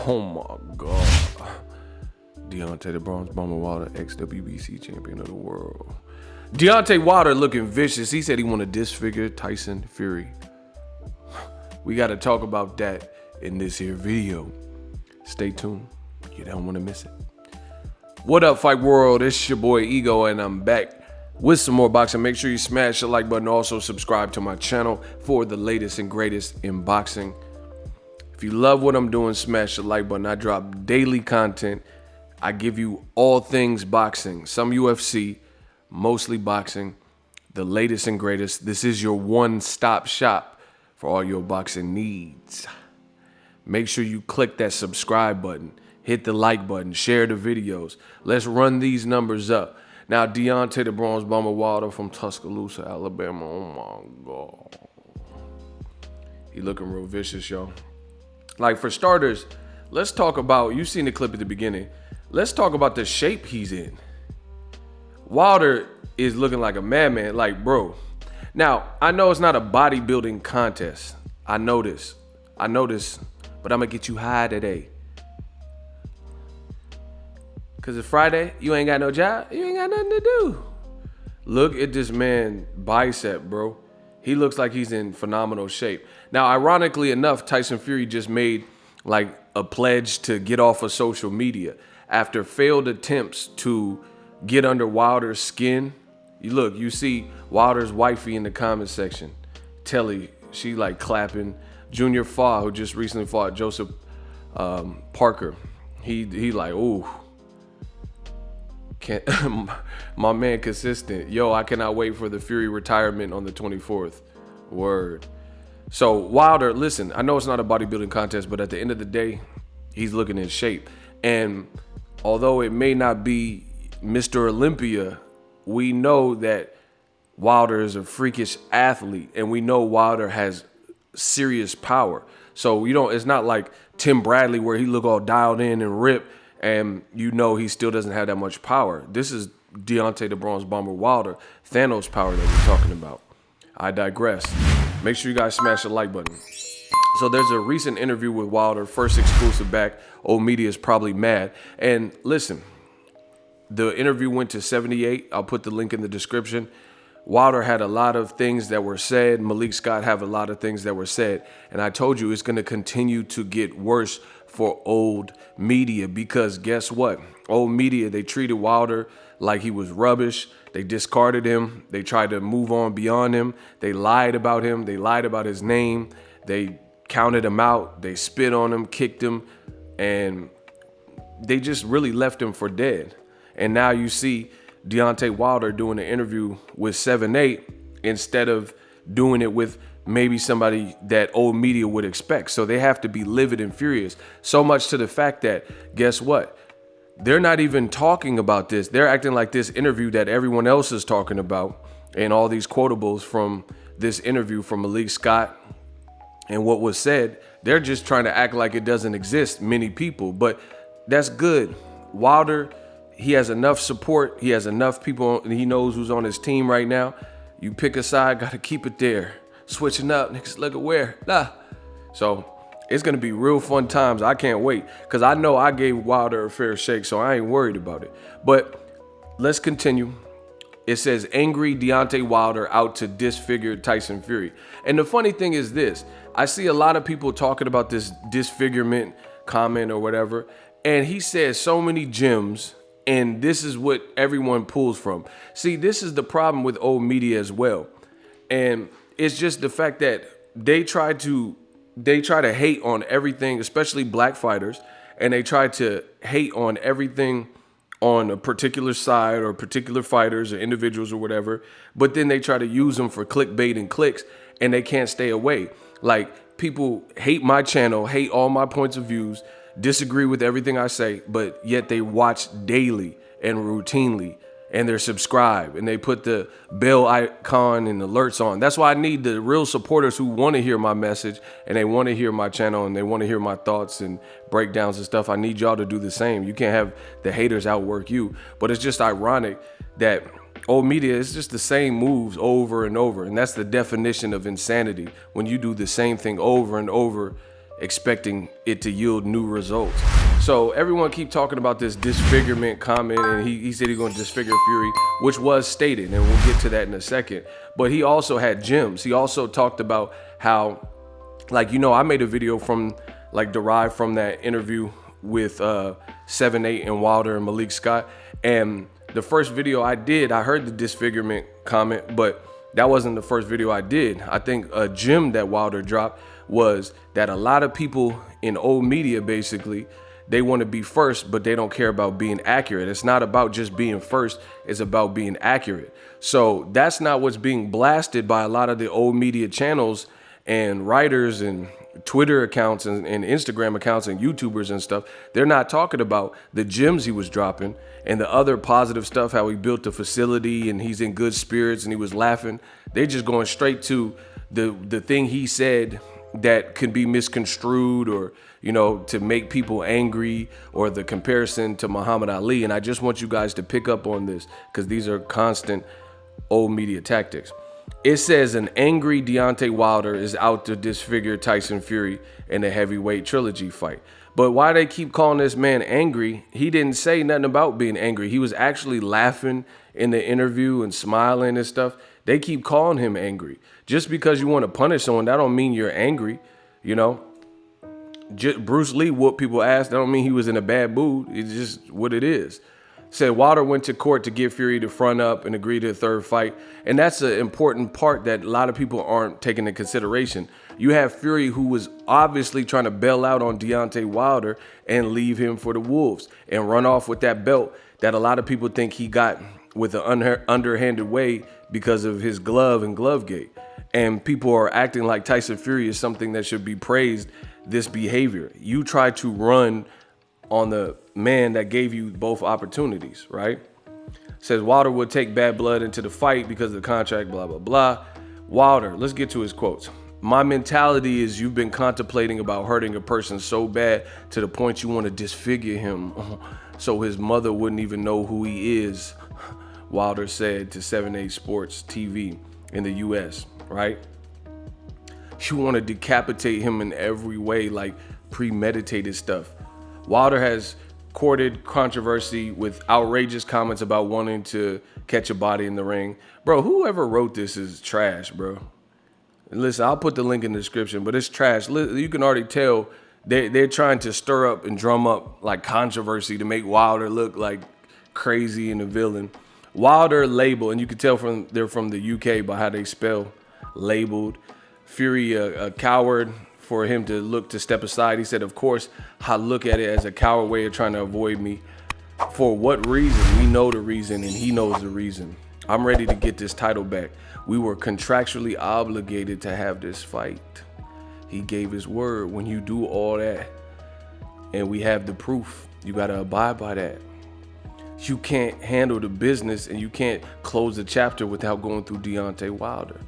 Oh my God. Deontay the Bronze Bomber Wilder, ex-WBC champion of the world. Deontay Wilder looking vicious. He said he want to disfigure Tyson Fury. We got to talk about that in this here video. Stay tuned. You don't want to miss it. What up, Fight World? It's your boy Ego, and I'm back with some more boxing. Make sure you smash the like button. Also subscribe to my channel for the latest and greatest in boxing. If you love what I'm doing, smash the like button. I drop daily content. I give you all things boxing, some UFC, mostly boxing, the latest and greatest. This is your one-stop shop for all your boxing needs. Make sure you click that subscribe button, hit the like button, share the videos. Let's run these numbers up. Now, Deontay the Bronze Bomber Wilder from Tuscaloosa, Alabama. Oh my God. He looking real vicious, yo. Like, for starters, let's talk about, you've seen the clip at the beginning. Let's talk about the shape he's in. Wilder is looking like a madman, like, bro. Now, I know it's not a bodybuilding contest. I know this, but I'm gonna get you high today. Cause it's Friday, you ain't got no job, you ain't got nothing to do. Look at this man bicep, bro. He looks like he's in phenomenal shape. Now, ironically enough, Tyson Fury just made like a pledge to get off of social media after failed attempts to get under Wilder's skin. You see Wilder's wifey in the comment section. Telly, she like clapping. Junior Fa, who just recently fought Joseph Parker, he like, ooh. My man consistent. Yo, I cannot wait for the Fury retirement on the 24th. Word. So Wilder, listen, I know it's not a bodybuilding contest, but at the end of the day, he's looking in shape. And although it may not be Mr. Olympia, we know that Wilder is a freakish athlete, and we know Wilder has serious power. So it's not like Tim Bradley where he look all dialed in and ripped, and you know he still doesn't have that much power. This is Deontay the Bronze Bomber Wilder, Thanos power that we're talking about. I digress. Make sure you guys smash the like button. So there's a recent interview with Wilder, first exclusive back. Old media is probably mad. And listen, the interview went to 78. I'll put the link in the description. Wilder had a lot of things that were said. Malik Scott have a lot of things that were said. And I told you it's going to continue to get worse for old media, because guess what? Old media, they treated Wilder like he was rubbish. They discarded him. They tried to move on beyond him. They lied about him. They lied about his name. They counted him out. They spit on him, kicked him, and they just really left him for dead. And now you see Deontay Wilder doing an interview with 7-8 instead of doing it with maybe somebody that old media would expect. So they have to be livid and furious. So much to the fact that, guess what? They're not even talking about this. They're acting like this interview that everyone else is talking about, and all these quotables from this interview from Malik Scott and what was said, they're just trying to act like it doesn't exist, many people. But that's good. Wilder, he has enough support. He has enough people. He knows who's on his team right now. You pick a side, got to keep it there. Switching up, niggas, look at where. So it's going to be real fun times. I can't wait, because I know I gave Wilder a fair shake, so I ain't worried about it. But let's continue. It says, angry Deontay Wilder out to disfigure Tyson Fury. And the funny thing is this. I see a lot of people talking about this disfigurement comment or whatever, and he says so many gems, and this is what everyone pulls from. See, this is the problem with old media as well. And it's just the fact that they try to hate on everything, especially black fighters, and they try to hate on everything on a particular side or particular fighters or individuals or whatever, but then they try to use them for clickbait and clicks, and they can't stay away. Like, people hate my channel, hate all my points of views, disagree with everything I say, but yet they watch daily and routinely, and they're subscribed, and they put the bell icon and alerts on. That's why I need the real supporters who want to hear my message, and they want to hear my channel, and they want to hear my thoughts and breakdowns and stuff. I need y'all to do the same. You can't have the haters outwork you. But it's just ironic that old media is just the same moves over and over, and that's the definition of insanity, when you do the same thing over and over, expecting it to yield new results. So everyone keep talking about this disfigurement comment, and he said he's going to disfigure Fury, which was stated, and we'll get to that in a second. But he also had gems. He also talked about how, like, you know, I made a video from, like, derived from that interview with 7-8 and Wilder and Malik Scott. And the first video I did, I heard the disfigurement comment, but that wasn't the first video I did. I think a gem that Wilder dropped was that a lot of people in old media, basically, they want to be first, but they don't care about being accurate. It's not about just being first, it's about being accurate. So that's not what's being blasted by a lot of the old media channels and writers and Twitter accounts and Instagram accounts and YouTubers and stuff. They're not talking about the gems he was dropping and the other positive stuff, how he built the facility and he's in good spirits and he was laughing. They're just going straight to the thing he said that can be misconstrued, or, you know, to make people angry, or the comparison to Muhammad Ali. And I just want you guys to pick up on this, because these are constant old media tactics. It says an angry Deontay Wilder is out to disfigure Tyson Fury in the heavyweight trilogy fight. But why they keep calling this man angry? He didn't say nothing about being angry. He was actually laughing in the interview and smiling and stuff. They keep calling him angry. Just because you want to punish someone, that don't mean you're angry, you know? Bruce Lee whooped people ass. That don't mean he was in a bad mood. It's just what it is. Said Wilder went to court to get Fury to front up and agree to a third fight. And that's an important part that a lot of people aren't taking into consideration. You have Fury, who was obviously trying to bail out on Deontay Wilder and leave him for the Wolves and run off with that belt that a lot of people think he got with an underhanded way because of his glove and glove gate. And people are acting like Tyson Fury is something that should be praised, this behavior. You try to run on the man that gave you both opportunities, right? Says Wilder would take bad blood into the fight because of the contract, blah, blah, blah. Wilder, let's get to his quotes. My mentality is you've been contemplating about hurting a person so bad to the point you want to disfigure him so his mother wouldn't even know who he is, Wilder said to 7-8 Sports TV in the US, right? You want to decapitate him in every way, like premeditated stuff. Wilder has courted controversy with outrageous comments about wanting to catch a body in the ring. Bro, whoever wrote this is trash, bro. Listen, I'll put the link in the description, but it's trash. You can already tell they're trying to stir up and drum up like controversy to make Wilder look like crazy and a villain. Wilder labeled, and you can tell they're from the UK by how they spell labeled. Fury a coward for him to look to step aside. He said, of course, I look at it as a coward way of trying to avoid me. For what reason? We know the reason, and he knows the reason. I'm ready to get this title back. We were contractually obligated to have this fight. He gave his word. When you do all that, and we have the proof, you got to abide by that. You can't handle the business, and you can't close the chapter without going through Deontay Wilder.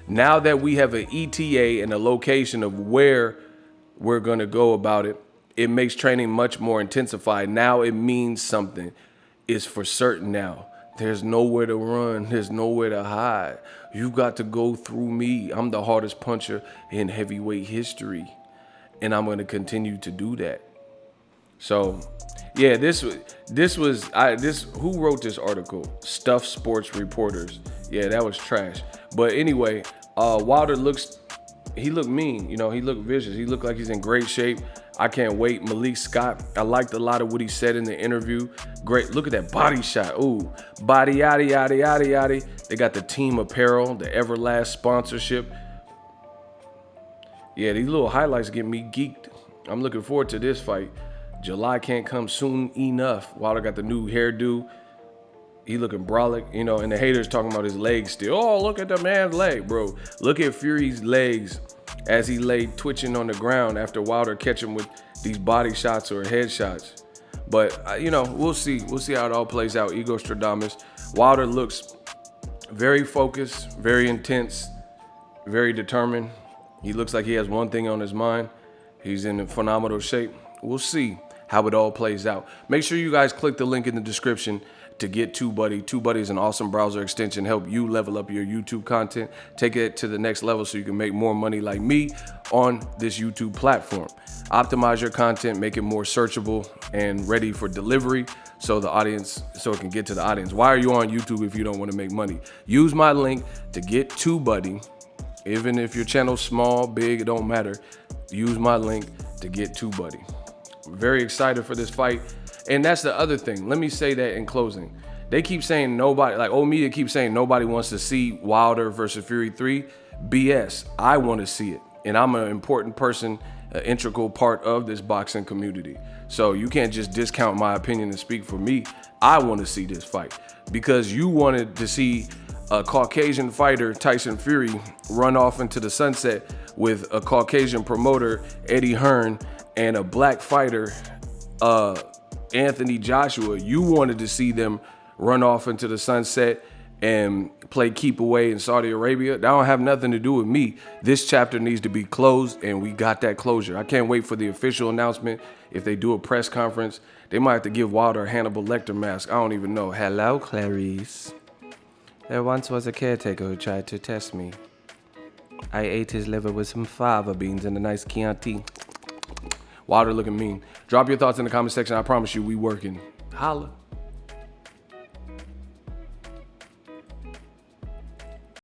Now that we have an ETA and a location of where we're going to go about it, it makes training much more intensified. Now it means something. It's for certain now. There's nowhere to run. There's nowhere to hide. You've got to go through me. I'm the hardest puncher in heavyweight history, and I'm going to continue to do that. So, yeah, who wrote this article? Stuff Sports Reporters. Yeah, that was trash. But anyway, Wilder looked mean. You know, he looked vicious. He looked like he's in great shape. I can't wait. Malik Scott, I liked a lot of what he said in the interview. Great. Look at that body shot. Ooh, body, yaddy, yaddy, yaddy, yaddy. They got the team apparel, the Everlast sponsorship. Yeah, these little highlights get me geeked. I'm looking forward to this fight. July can't come soon enough. Wilder got the new hairdo. He looking brolic, you know, and the haters talking about his legs still. Oh, look at the man's leg, bro. Look at Fury's legs as he lay twitching on the ground after Wilder catch him with these body shots or head shots. But, you know, we'll see. We'll see how it all plays out. Ego Stradamus. Wilder looks very focused, very intense, very determined. He looks like he has one thing on his mind. He's in phenomenal shape. We'll see how it all plays out. Make sure you guys click the link in the description to get TUBEBUDDY. TUBEBUDDY is an awesome browser extension, help you level up your YouTube content, take it to the next level so you can make more money like me on this YouTube platform. Optimize your content, make it more searchable and ready for delivery so it can get to the audience. Why are you on YouTube if you don't want to make money? Use my link to get TUBEBUDDY. Even if your channel's small, big, it don't matter. Use my link to get TUBEBUDDY. I'm very excited for this fight. And that's the other thing. Let me say that in closing. They keep saying nobody, like old media keeps saying nobody wants to see Wilder versus Fury 3. BS. I want to see it. And I'm an important person, an integral part of this boxing community. So you can't just discount my opinion and speak for me. I want to see this fight because you wanted to see a Caucasian fighter, Tyson Fury, run off into the sunset with a Caucasian promoter, Eddie Hearn, and a black fighter, Anthony Joshua. You wanted to see them run off into the sunset and play keep away in Saudi Arabia. That don't have nothing to do with me. This chapter needs to be closed, and we got that closure. I can't wait for the official announcement. If they do a press conference, they might have to give Wilder a Hannibal Lecter mask. I don't even know. Hello, Clarice. There once was a caretaker who tried to test me. I ate his liver with some fava beans and a nice Chianti. Wilder looking mean. Drop your thoughts in the comment section. I promise you, we working. Holla.